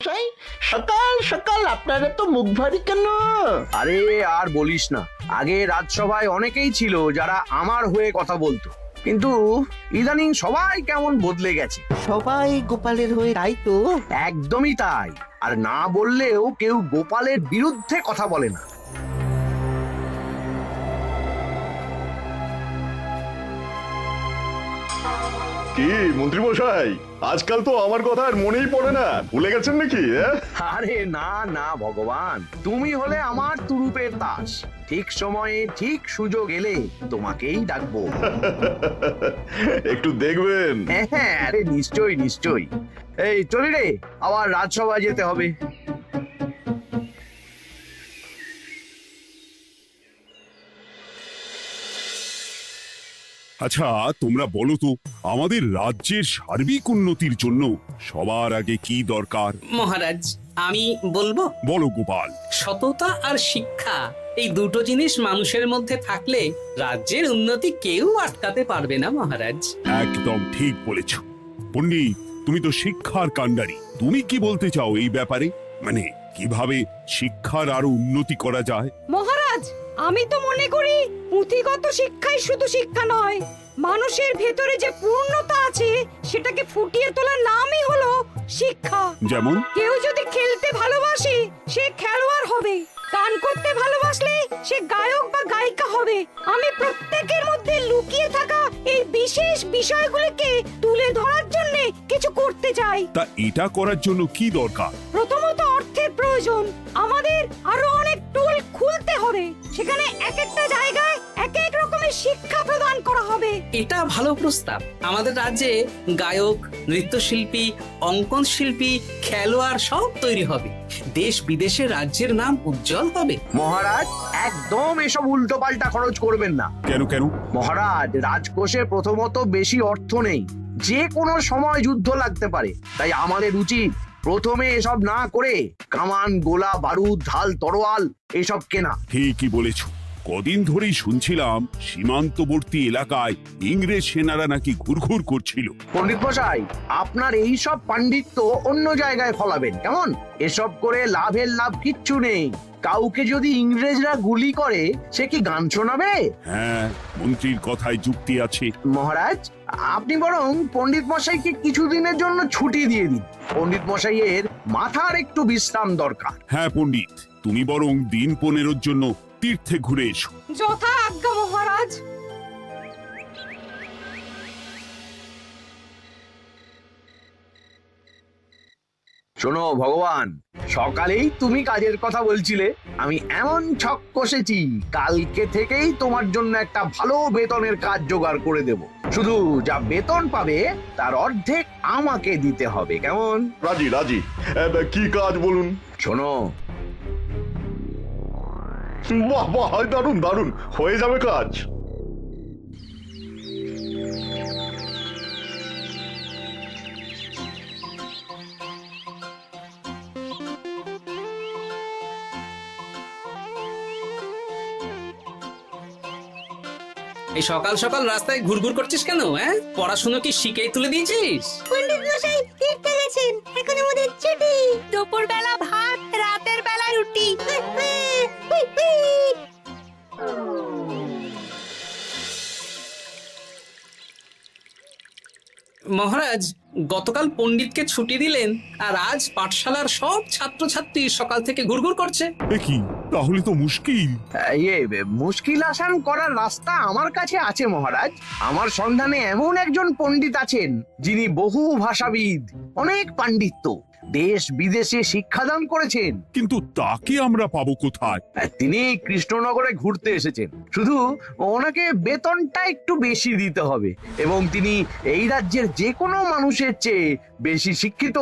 চাই সকাল সকাল আপনারা তো মুখ ভারী কেন? আরে আর বলিস না, আগে রাজসভায় অনেকেই ছিল যারা আমার হয়ে কথা বলতো, কিন্তু ইদানিং সবাই কেমন বদলে গেছে। সবাই গোপালের হয়ে, তাই তো? একদমই তাই। আর না বললেও কেউ গোপালের বিরুদ্ধে কথা বলে না। কি মন্ত্রী মশাই, আজকাল তো আমার কথা আর মনেই পড়ে না, ভুলে গেছেন নাকি? আরে না না ভগবান, তুমি হলে আমার তুরুপের তাস। ঠিক সময়ে ঠিক সুযোগ এলে তোমাকেই ডাকবো। একটু দেখবেন। হ্যাঁ হ্যাঁ, আরে নিশ্চয়ই নিশ্চয়ই। এই চলি রে, আবার রাজসভায় যেতে হবে। আচ্ছা তোমরা বলো তো, আমাদের রাজ্যের সার্বিক উন্নতির জন্য সবার আগে কি দরকার? মহারাজ, আমি বলবো। বলো গোপাল। সততা আর শিক্ষা, এই দুটো জিনিস মানুষের মধ্যে থাকলে রাজ্যের উন্নতি কেউ আটকাতে পারবে না মহারাজ। একদম ঠিক বলেছ পণ্ডিত, তুমি তো শিক্ষার কাণ্ডারি। তুমি কি বলতে চাও এই ব্যাপারে? মানে কিভাবে শিক্ষার আরো উন্নতি করা যায়? মহারাজ, আমি তো মনে করি পুঁথিগত শিক্ষাই শুধু শিক্ষা নয়, মানুষের ভেতরে যে পূর্ণতা আছে সেটাকে ফুটিয়ে তোলার নামই হলো শিক্ষা। যেমন? কেউ যদি খেলতে ভালোবাসে সে খেলোয়াড় হবে, গান করতে ভালোবাসলে সে গায়ক বা গায়িকা হবে। আমি প্রত্যেকের মধ্যে লুকিয়ে থাকা এই বিশেষ বিষয়গুলিকে তুলে ধরার জন্য কিছু করতে চাই। তা এটা করার জন্য কি দরকার? প্রথমত অর্থের প্রয়োজন। আমাদের আরো অনেক টুল খুলতে হবে, সেখানে এক একটা জায়গায় এক এক রকমের শিক্ষা প্রদান করা হবে। এটা ভালো প্রস্তাব। আমাদের রাজ্যে গায়ক, নৃত্যশিল্পী, অঙ্কন শিল্পী, খেলোয়াড় সব তৈরি হবে। দেশ বিদেশে রাজ্যের নাম উজ্জ্বল হবে। মহারাজ, একদম এসব উল্টো পাল্টা খরচ করবেন না। কেন কেন? মহারাজ, রাজকোষে প্রথমত বেশি অর্থ নেই, যে কোনো সময় যুদ্ধ লাগতে পারে। তাই আমাদের উচিত প্রথমে এসব না করে কামান, গোলা, বারুদ, ঢাল, তরোয়াল এসব কেনা। ঠিকই বলেছ। কদিন ধরেই শুনছিলাম সীমান্তবর্তী এলাকায় ইংরেজ সেনারা নাকি ঘুরঘুর করছিল। পণ্ডিত মশাই, আপনার এই সব পাণ্ডিত্য অন্য জায়গায় ফলাবেন কেমন? এসব করে লাভের লাভ কিচ্ছু নেই। কাউকে যদি ইংরেজরা গুলি করে সে কি গান শোনাবে? হ্যাঁ, মন্ত্রীর কথায় যুক্তি আছে। মহারাজ, আপনি বরং পণ্ডিত মশাইকে কিছুদিনের জন্য ছুটি দিয়ে দিন। পণ্ডিত মশাইয়ের মাথার একটু বিশ্রাম দরকার। হ্যাঁ পণ্ডিত, তুমি বরং দিন 15 জন্য তীর্থে ঘুরে এসো। যথা আজ্ঞা মহারাজ। শোনো ভগবান, সকালেই তুমি কাজের কথা বলছিলে, আমি এমন ছক কষেছি কালকে থেকেই তোমার জন্য একটা ভালো বেতনের কাজ জোগাড় করে দেব। শুধু যা বেতন পাবে তার অর্ধেক আমাকে দিতে হবে, কেমন? রাজি রাজি। কি কাজ বলুন? শোনো, বাহ বাহ, দারুণ দারুণ, হয়ে যাবে কাজ। এই সকাল সকাল রাস্তায় ঘুরঘুর করছিস কেন? পড়াশুনো কি শিখেই তুলে দিয়েছিস? পণ্ডিত মশাই তীর্থে গেছেন, এখন আমাদের ছুটি। দুপুর বেলা ভাত, রাতের বেলা রুটি। মহারাজ, গতকাল পণ্ডিতকে ছুটি দিলেন আর আজ পাঠশালার সব ছাত্রছাত্রী সকাল থেকে ঘুরঘুর করছে। এ কি, তাহলে তো মুশকিল। মুশকিল আসান করার রাস্তা আমার কাছে আছে মহারাজ। আমার সন্ধানে এমন একজন পণ্ডিত আছেন যিনি বহু ভাষাবিদ, অনেক পাণ্ডিত্য, দেশ বিদেশে শিক্ষাদান করেছেন। কিন্তু তাকে আমরা পাবো কোথায়? তিনি কৃষ্ণনগরে ঘুরতে এসেছেন। শুধু ওনাকে বেতনটা একটু বেশি দিতে হবে, এবং তিনি এই রাজ্যের যে কোনো মানুষের চেয়ে বেশি শিক্ষিত।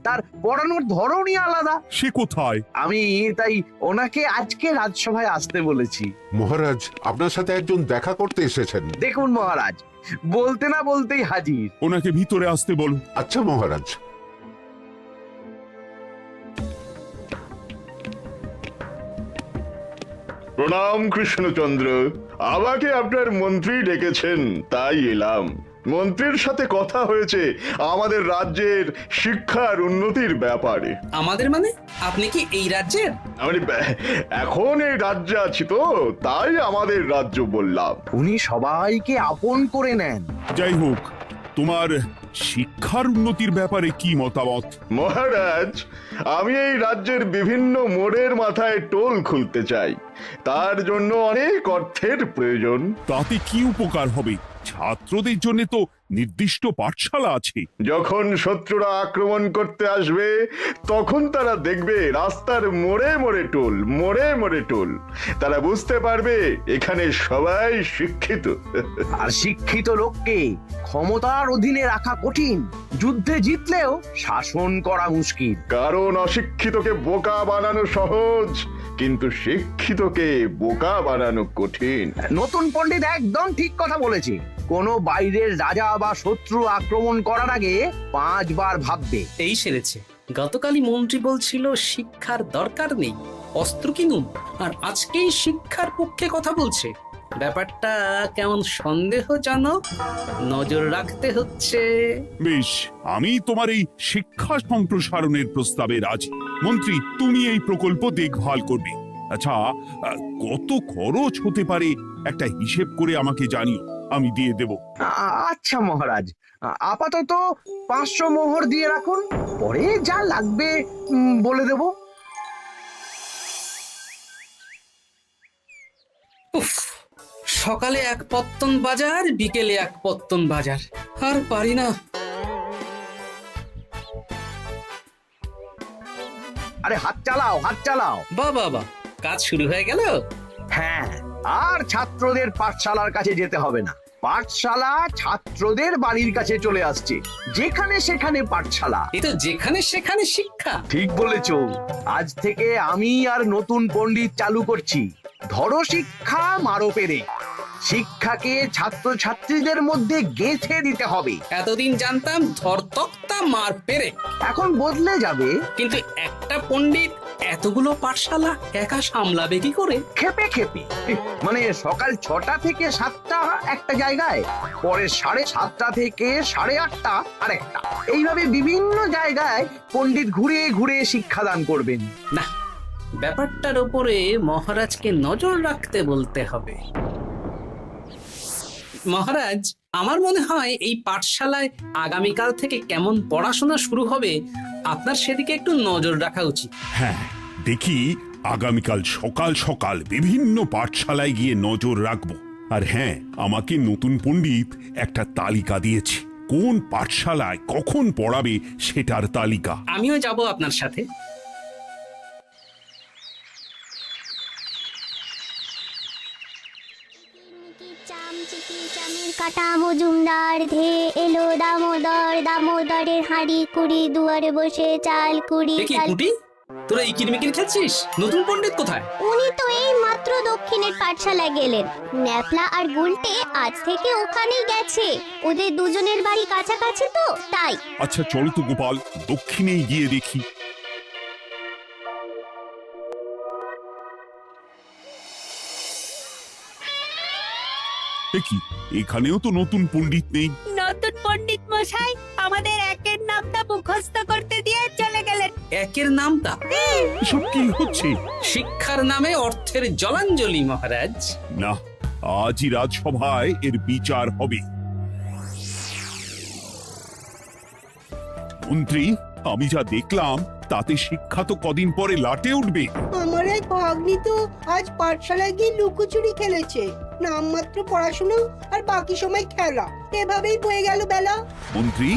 তার পড়ানোর ধরনই আলাদা। সে কোথায়? আমি তাই ওনাকে আজকে রাজসভায় আসতে বলেছি। মহারাজ, আপনার সাথে একজন দেখা করতে এসেছেন। দেখুন মহারাজ, বলতে না বলতেই হাজির। ওনাকে ভিতরে আসতে বলো। আচ্ছা মহারাজ। প্রণাম কৃষ্ণচন্দ্র, আমাকে আপনার মন্ত্রী ডেকেছেন, তাই এলাম। মন্ত্রীর সাথে কথা হয়েছে আমাদের রাজ্যের শিক্ষার উন্নতির ব্যাপারে। আমাদের মানে আপনি কি এই রাজ্যের? আমি এখন এই রাজ্যে আছি তো, তাই আমাদের রাজ্য বললাম। উনি সবাইকে আপন করে নেন। যাই হোক, তোমার শিক্ষার উন্নতির ব্যাপারে কি মতামত? মহারাজ, আমি এই রাজ্যের বিভিন্ন মোড়ের মাথায় টোল খুলতে চাই। তার জন্য অনেক অর্থের প্রয়োজন। তাতে কি উপকার হবে? ছাত্রদের জন্য তো নির্দিষ্ট পাঠশালা আছে। যখন শত্রুরা আক্রমণ করতে আসবে তখন তারা দেখবে রাস্তার মোড়ে মোড়ে টোল, মোড়ে মোড়ে টোল। তারা বুঝতে পারবে এখানে সবাই শিক্ষিত। আর শিক্ষিত লোককে ক্ষমতার অধীনে রাখা কঠিন, যুদ্ধে জিতলেও শাসন করা মুশকিল। কারণ অশিক্ষিতকে বোকা বানানো সহজ, কিন্তু শিক্ষিতকে বোকা বানানো কঠিন। নতুন পণ্ডিত একদম ঠিক কথা বলেছে। কোনো বাইরের রাজা বা শত্রু আক্রমণ করার আগে 5 বার ভাববে। এই সেরেছে। গতকালই মন্ত্রী বলছিল শিক্ষার দরকার নেই, অস্ত্র কিনুন, আর আজকেই শিক্ষার পক্ষে কথা বলছে। ব্যাপারটা কেমন সন্দেহজনক, নজর রাখতে হচ্ছে। বেশ, আমি তোমার এই শিক্ষা সম্প্রসারণের প্রস্তাবে রাজি। মন্ত্রী, তুমি এই প্রকল্প দেখভাল করবে। আচ্ছা, কত খরচ হতে পারে একটা হিসেব করে আমাকে জানিও, আমি দিয়ে দেব। আচ্ছা মহারাজ, আপাতত 500 মোহর দিয়ে রাখুন, পরে যা লাগবে বলে দেব। উফ, সকালে এক পত্তন বাজার, বিকেলে এক পত্তন বাজার, আর পারি না। আরে হাত চালাও, হাত চালাও। বাবা, কাজ শুরু হয়ে গেল। হ্যাঁ, আর ছাত্রদের পাঠশালার কাছে যেতে হবে না। পাঠশালা ছাত্রদের বাড়ির কাছে চলে আসছে। যেখানে সেখানে পাঠশালা। এ তো যেখানে সেখানে শিক্ষা। ঠিক বলেছো। আজ থেকে আমি আর নতুন পণ্ডিত চালু করছি। ধরো শিক্ষা, মারো পেরে। শিক্ষাকে ছাত্রছাত্রীদের মধ্যে গেঁথে দিতে হবে। এতদিন জানতাম ধরতক্তা মার পেরে, এখন বদলে যাবে। কিন্তু একটা পণ্ডিত এতগুলো পাঠশালা একা সামলাবে কি করে? খেপে খেপে। মানে সকাল 6টা থেকে 7টা একটা জায়গায়, পরে 7:30 থেকে 8:30 আরেকটা। এইভাবে বিভিন্ন জায়গায় পণ্ডিত ঘুরে ঘুরে শিক্ষাদান করবেন। না, ব্যাপারটার উপরে মহারাজকে নজর রাখতে বলতে হবে। মহারাজ, আমার মনে হয় এই পাঠশালায় আগামীকাল থেকে কেমন পড়াশোনা শুরু হবে, আপনার সেদিকে একটু নজর রাখা উচিত। হ্যাঁ, দেখি আগামীকাল সকাল সকাল বিভিন্ন পাঠশালায় গিয়ে নজর রাখবো। আর হ্যাঁ, আমাকে নতুন পণ্ডিত একটা তালিকা দিয়েছে, কোন পাঠশালায় কখন পড়াবে সেটার তালিকা। আমিও যাব আপনার সাথে। কাটা মজুমদার ধে এলো দামোদর, দামোদরের হাঁড়ি কুড়ি, দুয়ারে বসে চাল কুড়ি। দেখি কুটি, তোরা এই কিরমিকির খাচ্ছিস? নতুন পণ্ডিত কোথায়? উনি তো এই মাত্র দক্ষিণের পাঠশালায় গেলেন। ন্যাপলা আর গুলটে আজ থেকে ওখানেই গেছে। ওদের দুজনের বাড়ি কাছাকাছি তো, তাই। আচ্ছা চলো তো গোপাল, দক্ষিণেই গিয়ে দেখি। দেখি, এখানেও তো নতুন পণ্ডিত নেই। নতুন পণ্ডিত মশাই আমাদের একের নামটা মুখস্থ করতে দিয়ে চলে গেলেন। একের নামটা? এসব কি হচ্ছে? শিক্ষার নামে অর্থের জলাঞ্জলি মহারাজ। না, আজই রাজসভায় এর বিচার হবে। মন্ত্রী, আমি যা দেখলাম তাতে শিক্ষা তো কদিন পরে লাটে উঠবে। আমার এক ভাগ্নি তো আজ পাঠশালায় গিয়ে লুকোচুরি খেলেছে। নামমাত্র পড়াশোনা আর বাকি সময় খেলা, এভাবেই বয়ে গেল বেলা। মন্ত্রী,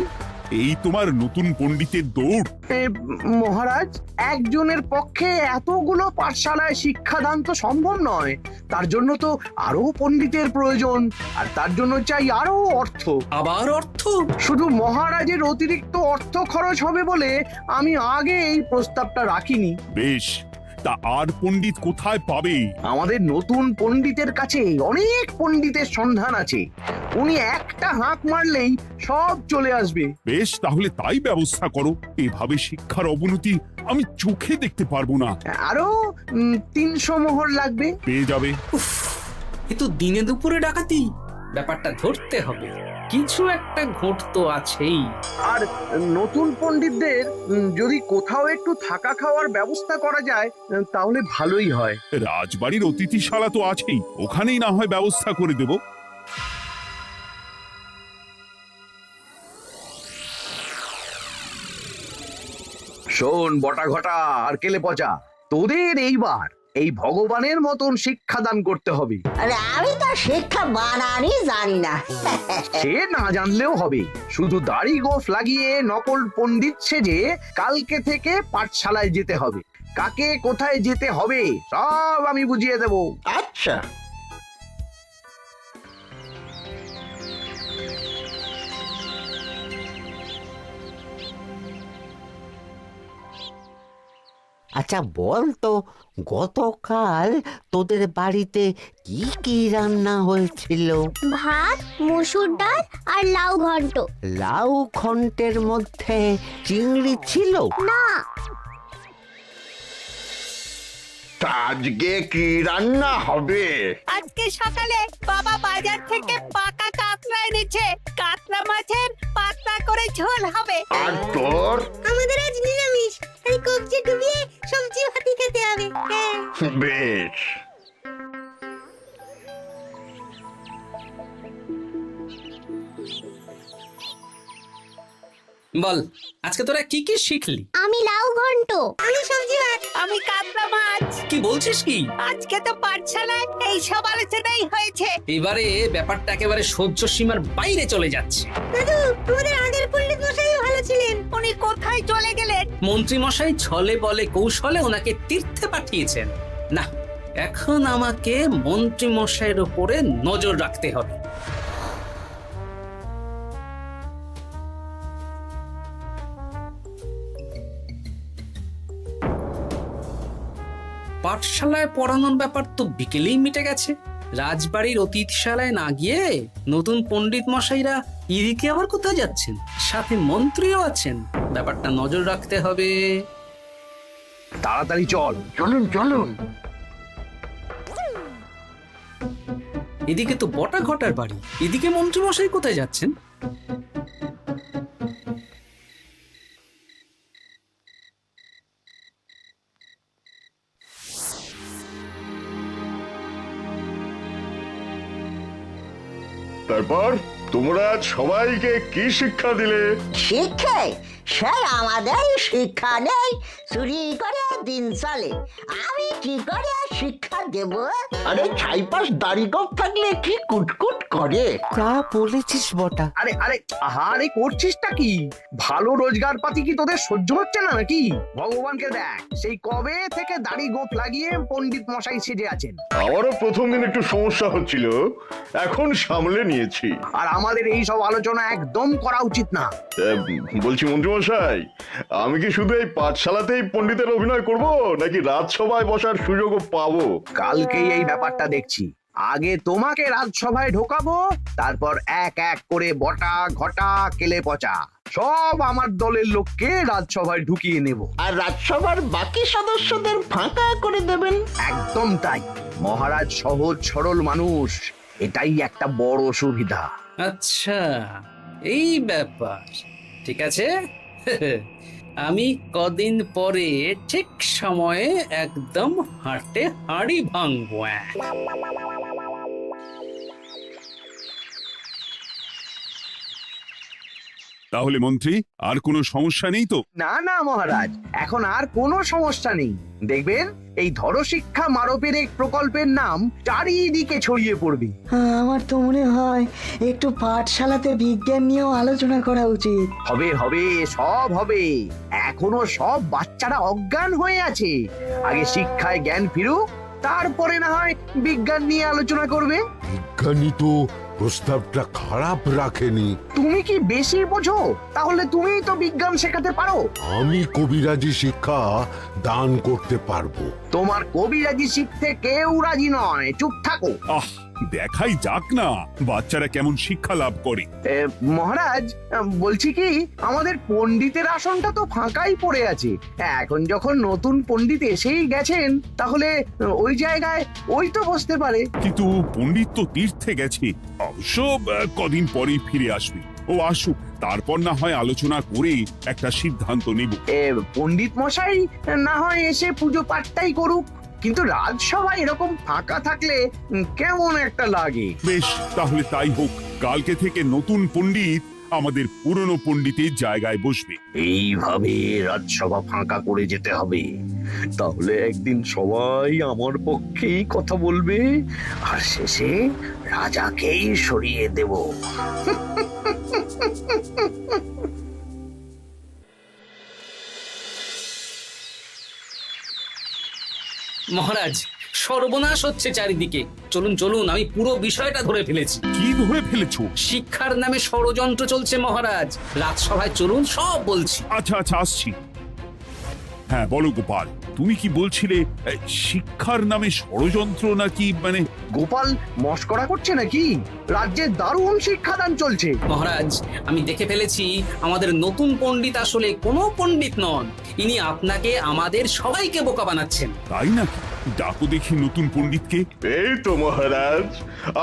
এই তোমার নতুন পণ্ডিতের দৌড়। মহারাজ, একজনের পক্ষে এতগুলো পাঠশালায় শিক্ষাদান তো সম্ভব নয়। তার জন্য তো আরো পণ্ডিতের প্রয়োজন, আর তার জন্য চাই আরো অর্থ। আবার অর্থ? শুধু মহারাজের অতিরিক্ত অর্থ খরচ হবে বলে আমি আগে এই প্রস্তাবটা রাখিনি। বেশ, তা আর পণ্ডিত কোথায় পাবে? আমাদের নতুন পণ্ডিতের কাছে অনেক পণ্ডিতের সন্ধান আছে। উনি একটা হাঁক মারলেই সব চলে আসবে। বেশ, তাহলে তাই ব্যবস্থা করো। এভাবে শিক্ষার অবনতি আমি চোখে দেখতে পারবো না। আরো 300 মোহর লাগবে। পেয়ে যাবে। উফ, এ তো দিনে দুপুরে ডাকাতি। ব্যাপারটা ধরতে হবে। কিছু একটা ঘোট তো আছেই। আর নতুন পণ্ডিতদের যদি কোথাও একটু থাকা খাওয়ার ব্যবস্থা করা যায় তাহলে ভালোই হয়। রাজবাড়ির অতিথিশালা তো আছেই, ওখানেই না হয় ব্যবস্থা করে দেব। শোন বটা ঘটা আর কেলে পচা, তোদের এইবার এই ভগবানের মতন শিক্ষাদান করতে হবে। আরে আমি তো শিক্ষা বানানি জানি না। সে না জানলেও হবে, শুধু দাড়ি গোফ লাগিয়ে নকল পণ্ডিত সেজে কালকে থেকে পাঠশালায় যেতে হবে। কাকে কোথায় যেতে হবে সব আমি বুঝিয়ে দেব। আচ্ছা, আচ্ছা বল তো, গতকাল তোদের বাড়িতে কি কি রান্না হয়েছিল? ভাত, মসুর ডাল আর লাউ ঘন্ট। লাউ ঘন্টের মধ্যে চিংড়ি ছিল? না, তা আজকে কি রান্না হবে? আজকে সকালে বাবা বাজার থেকে পাকা কাতলা এনেছে। কাতলা মাছের পাতলা করে ঝোল হবে। আর তোর? আমাদের আজ নিরামিষ, এই কবজি ডুবিয়ে সবজি ভাতি খেতে হবে। বেশ। বল, আজকে তোরা কি কি শিখলি? আমি লাউ ঘন্ট। আমি সবজি ভাত। আমি কাতলা মাছ। কি বলছিস কি? আজকে তো পাঠশালায় এই সব আলোচনাই হয়েছে। এবারে ব্যাপারটা একেবারে সহ্য সীমার বাইরে চলে যাচ্ছে। দাদু, আমাদের আগের পণ্ডিত মশাই ভালো ছিলেন। উনি কোথায় চলে গেলেন? মন্ত্রী মশাই ছলে বলে কৌশলে ওনাকে তীর্থে পাঠিয়েছেন। না, এখন আমাকে মন্ত্রী মশাইয়ের উপরে নজর রাখতে হবে। পাঠশালায় পড়ানোর ব্যাপার তো বিকেলেই মিটে গেছে। রাজবাড়ির অতিথিশালায় না গিয়ে নতুন পণ্ডিত মশাইরা এদিকে আবার কোথায় যাচ্ছেন? সাথে মন্ত্রীও আছেন, ব্যাপারটা নজর রাখতে হবে। তাড়াতাড়ি চল। চলুন চলুন। এদিকে তো বটা ঘটার বাড়ি, এদিকে মন্ত্রী মশাই কোথায় যাচ্ছেন? তারপর তোমরা সবাইকে কি শিক্ষা দিলে? শিক্ষা? সে আমাদের শিক্ষা নেই, চুরি করে দিন চলে। আমি কি করে শিক্ষা দেব? আরে ছাইপাশ দাড়ি গোঁফ থাকলে কি কুটকুট করে। তা বলেছিস বটা। আরে আরে আহারে করছিসটা কি? ভালো রোজগার পাতি কি তোদের সহ্য হচ্ছে না নাকি? ভগবানকে দেখ, সেই কবে থেকে দাড়ি গোঁফ লাগিয়ে পণ্ডিত মশাই সেজে আছেন। আমারও প্রথম দিন একটু সমস্যা হচ্ছিল, এখন সামলে নিয়েছি। আর আমাদের এই সব আলোচনা একদম করা উচিত না। বলছি মন্ত্রীমশাই, আমি কি শুধু এই পাঠশালাতেই পণ্ডিতের অভিনয় করব, নাকি রাজসভায় বসার সুযোগও পাবো? কালকেই এই ব্যাপারটা দেখছি। আগে তোমাকে রাজসভায় ঢোকাবো, তারপর এক এক করে বটা ঘটা কেলে পচা সব আমার দলের লোককে রাজসভায় ঢুকিয়ে নেব। আর রাজসভার বাকি সদস্যদের ফাঁকা করে দেবেন। একদম তাই। মহারাজ সহজ সরল মানুষ, এটাই একটা বড় সুবিধা। আচ্ছা, এই ব্যাপার। ঠিক আছে, আমি কদিন পরে ঠিক সময়ে একদম হাটে হাড়ি ভাঙবো। তাহলে মন্ত্রী, আর কোনো সমস্যা নেই তো? না না মহারাজ, এখন আর কোনো সমস্যা নেই। দেখবেন এই ধরো শিক্ষা মারপের এক প্রকল্পের নাম চারিদিকে ছড়িয়ে পড়বে। আমার তো মনে হয় একটু পাঠশালাতে বিজ্ঞান নিয়েও আলোচনা করা উচিত। হবে হবে, সব হবে। এখনো সব বাচ্চারা অজ্ঞান হয়ে আছে। আগে শিক্ষায় জ্ঞান ফিরুক, তারপরে না হয় বিজ্ঞান নিয়ে আলোচনা করবে। বিজ্ঞানী তো প্রস্তাবটা খারাপ রাখেনি। তুমি কি বেশি বোঝো? তাহলে তুমিই তো বিজ্ঞান শেখাতে পারো। আমি কবিরাজি শিক্ষা দান করতে পারবো। তোমার কবিরাজি শিখতে কেউ রাজি নয়, চুপ থাকো। আহ, দেখাই যাক না বাচ্চারা কেমন শিক্ষা লাভ করে। মহারাজ, বলছি কি, আমাদের পণ্ডিতের আসনটা তো ফাঁকাই পড়ে আছে। এখন যখন নতুন পণ্ডিত এসেই গেছেন, তাহলে ওই জায়গায় ওই তো বসতে পারে। কিন্তু পণ্ডিত তো তীর্থে গেছে, অবশ্য কদিন পরেই ফিরে আসবে। ও আসুক, তারপর না হয় আলোচনা করে একটা সিদ্ধান্ত নেব। পণ্ডিত মশাই না হয় এসে পুজো পাঠটাই করুক, কিন্তু রাজসভা এরকম ফাঁকা থাকলে কেমন একটা লাগে। বেশ, তাহলে তাই হোক। কালকে থেকে নতুন পণ্ডিত আমাদের পুরনো পণ্ডিতের জায়গায় বসবে। এইভাবে রাজসভা ফাঁকা করে যেতে হবে, তাহলে একদিন সবাই আমার পক্ষেই কথা বলবে, আর শেষে রাজাকেই সরিয়ে দেব। মহারাজ, সর্বনাশ হচ্ছে চারিদিকে। চলুন চলুন, আমি পুরো বিষয়টা ধরে ফেলেছি। কি ধরে ফেলেছো? শিক্ষার নামে ষড়যন্ত্র চলছে মহারাজ। রাজসভায় চলুন, সব বলছি। আচ্ছা আচ্ছা, আসছি। হ্যাঁ বলো গোপাল, তুমি কি বলছিলে শিক্ষার নামে ষড়যন্ত্র নাকি? মানে গোপাল মস্করা করছে নাকি? রাজ্যে দারুণ শিক্ষাদান চলছে। মহারাজ, আমি দেখে ফেলেছি আমাদের নতুন পণ্ডিত আসলে কোনো পণ্ডিত নন। ইনি আপনাকে, আমাদের সবাইকে বোকা বানাচ্ছেন। তাই নাকি? ডাকো দেখি নতুন পণ্ডিতকে। এই তো মহারাজ,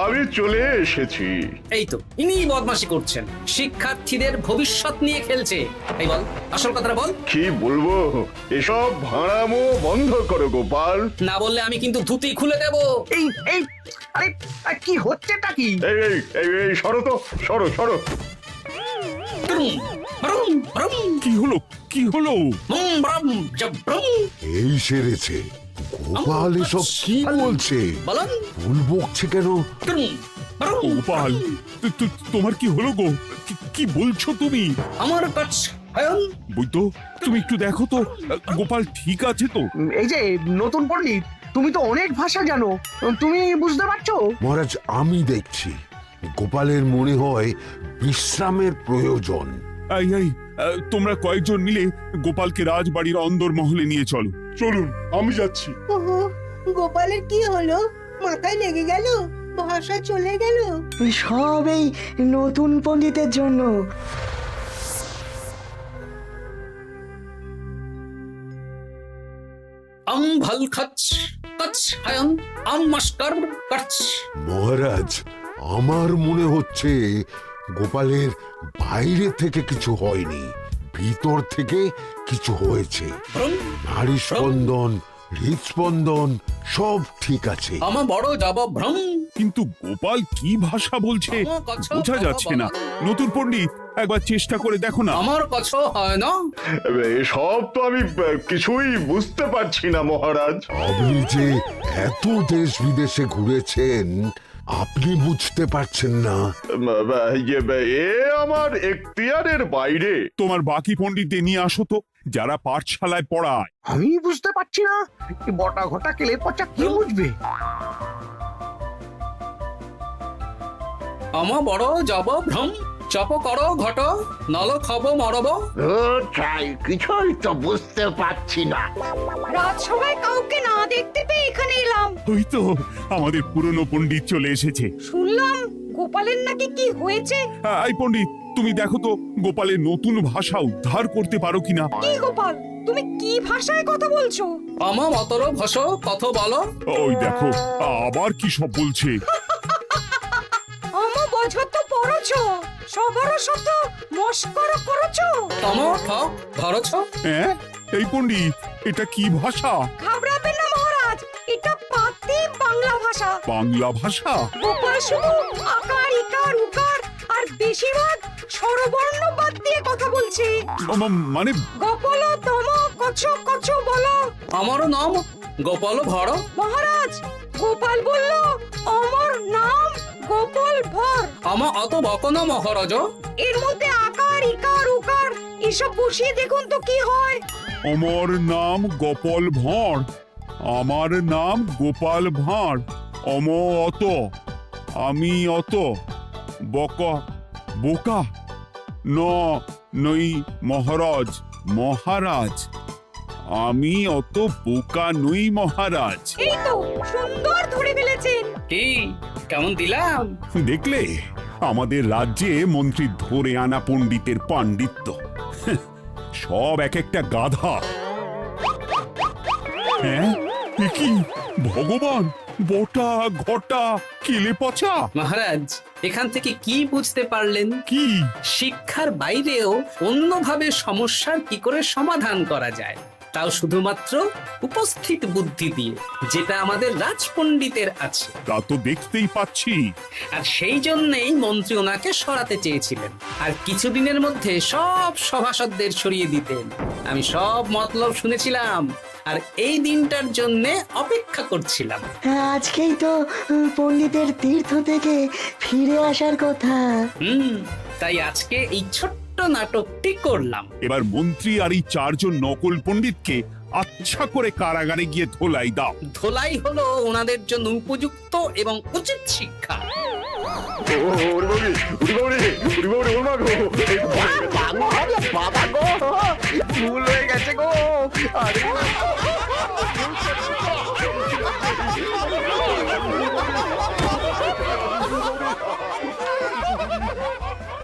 আমি চলে এসেছি। এই তো, ইনি বদমাশি করছেন, শিক্ষার্থীদের ভবিষ্যৎ নিয়ে খেলছে। এই বল, আসল কথাটা বল। কি বলবো, এসব ভাড়ামো বন্ধ করো গোপাল। না বললে আমি কিন্তু ধুতি খুলে দেব। এই এই আরে কি হচ্ছেটা কি? এই এই এই এই সরো তো, সরো সরো। ব্রুম, ব্রুম, ব্রুম, কি হলো? কি হলো? ব্রুম, ব্রুম, জব, ব্রুম। এই সেরেছে। গোপাল এসব কি বলছে? বলুন। ভুল বকছে কেন? ব্রুম, ব্রুম, গোপাল, তোমার কি হলো গো? কি বলছো তুমি? আমার কাছ বৈদ্য, তুমি একটু দেখো তো গোপাল ঠিক আছে তো? এই যে নতুন পণ্ডিত, তুমি তো অনেক ভাষা জানো, তুমি বুঝতে পারছো? মহারাজ, আমি দেখছি গোপালের মনে হয় বিশ্রামের প্রয়োজন। এই এই, তোমরা কয়েকজন মিলে গোপালকে রাজবাড়ির অন্দর মহলে নিয়ে চলো। চলুন, আমি যাচ্ছি। ওহো, গোপালের কি হলো? মাথায় লেগে গেল? ভাষা চলে গেল? সব এই নতুন পণ্ডিতের জন্য। ভাল খাচ কাচ হায়ন মাস্টার কাচ। মহারাজ, আমার মনে হচ্ছে গোপালের বাইরে থেকে কিছু হয়নি, ভিতর থেকে কিছু হয়েছে। নারী স্পন্দন, হৃদস্পন্দন সব ঠিক আছে। আমার বড় যাব ভ্রম। কিন্তু গোপাল কি ভাষা বলছে বোঝা যাচ্ছে না। নতুন পণ্ডিত, একবার চেষ্টা করে দেখো না। আমার কাছে হয় না। এসব তো আমি কিছুই বুঝতে পারছি না মহারাজ। আপনি যে এত দেশ বিদেশে ঘুরেছেন, আপনি বুঝতে পারছেন না? এ আমার এখতিয়ারের বাইরে। তোমার বাকি পণ্ডিতদের নিয়ে আসো তো, যারা পাঠশালায় পড়ায়। আমি বুঝতে পারছি না, বটা ঘটা কেলে পচা কি বুঝবে? আমার বড় যাব ভ্রম। চপ করো ঘট, নল খাবো মরব। কিছুই তো বুঝতে পারছি না। রাজসভায় কাউকে না দেখতে পেয়ে এখানে এলাম। ওই তো আমাদের পুরনো পণ্ডিত চলে এসেছে। শুনলাম গোপালের নাকি কি হয়েছে। এই পণ্ডিত, তুমি দেখো তো গোপালের নতুন ভাষা উদ্ধার করতে পারো কিনা। কি গোপাল, তুমি কি ভাষায় কথা বলছো? আমার মতর ভাষ কথা বলো। ওই দেখো আবার কি সব বলছে। আমো বোঝো তো পড়ছো, সবার সাথে মস্করা করছো। তমো ঠক ধরছ। হ্যাঁ, এই পণ্ডিত, এটা কি ভাষা? ঘাবড়াবেন না মহারাজ, এটা পাতি বাংলা ভাষা। বাংলা ভাষা? গোপাল শুধু আকার ইকার উকার আর বেশিরভাগ স্বরবর্ণ বাদ দিয়ে কথা বলছে। মানে গোপাল তম কছ কছ বলো। আমার নাম গোপাল ভর। মহারাজ, গোপাল বলল আমার নাম গোপাল ভর। আমার অত বকনা মহারাজ। এর মধ্যে আকার ইকার উকার এসব বসিয়ে দেখুন তো কি হয়। আমার নাম গোপাল ভাঁড়। আমার নাম গোপাল ভাঁড়। অত, আমি অত, বকা বোকা, নই মহারাজ। মহারাজ, আমি অত বোকা নই মহারাজ। এই তো সুন্দর ধরে ফেলেছেন। কি কেমন দিলাম? দেখলে আমাদের রাজ্যে মন্ত্রী ধরে আনা পণ্ডিতের পাণ্ডিত্য। সব এক একটা গাধা। হ্যাঁ এ কি ভগবান, বটা ঘটা কেলে পচা। মহারাজ এখান থেকে কি বুঝতে পারলেন? কি? শিক্ষার বাইরেও অন্যভাবে সমস্যার কি করে সমাধান করা যায়, তাও শুধুমাত্র উপস্থিত বুদ্ধি দিয়ে, যেটা আমাদের রাজপণ্ডিতের আছে। তা তো দেখতেই পাচ্ছি। আর সেই জন্যই মন্ত্রী ওনাকে সরাতে চেয়েছিলেন, আর কিছুদিনের মধ্যে সব সভাসদদের সরিয়ে দিতেন। আমি সব মতলব শুনেছিলাম, আর এই দিনটার জন্য অপেক্ষা করছিলাম। আজকেই তো পণ্ডিতের তীর্থ থেকে ফিরে আসার কথা। তাই আজকে এই ছোট্ট নাটকটি করলাম। এবার মন্ত্রী আর এই 4 জন নকল পণ্ডিতকে আচ্ছা করে কারাগারে গিয়ে ধোলাই দাও। ধোলাই হলো ওনাদের জন্য উপযুক্ত এবং উচিত শিক্ষা। বাবা গো, ভুল হয়ে গেছে গো। আরে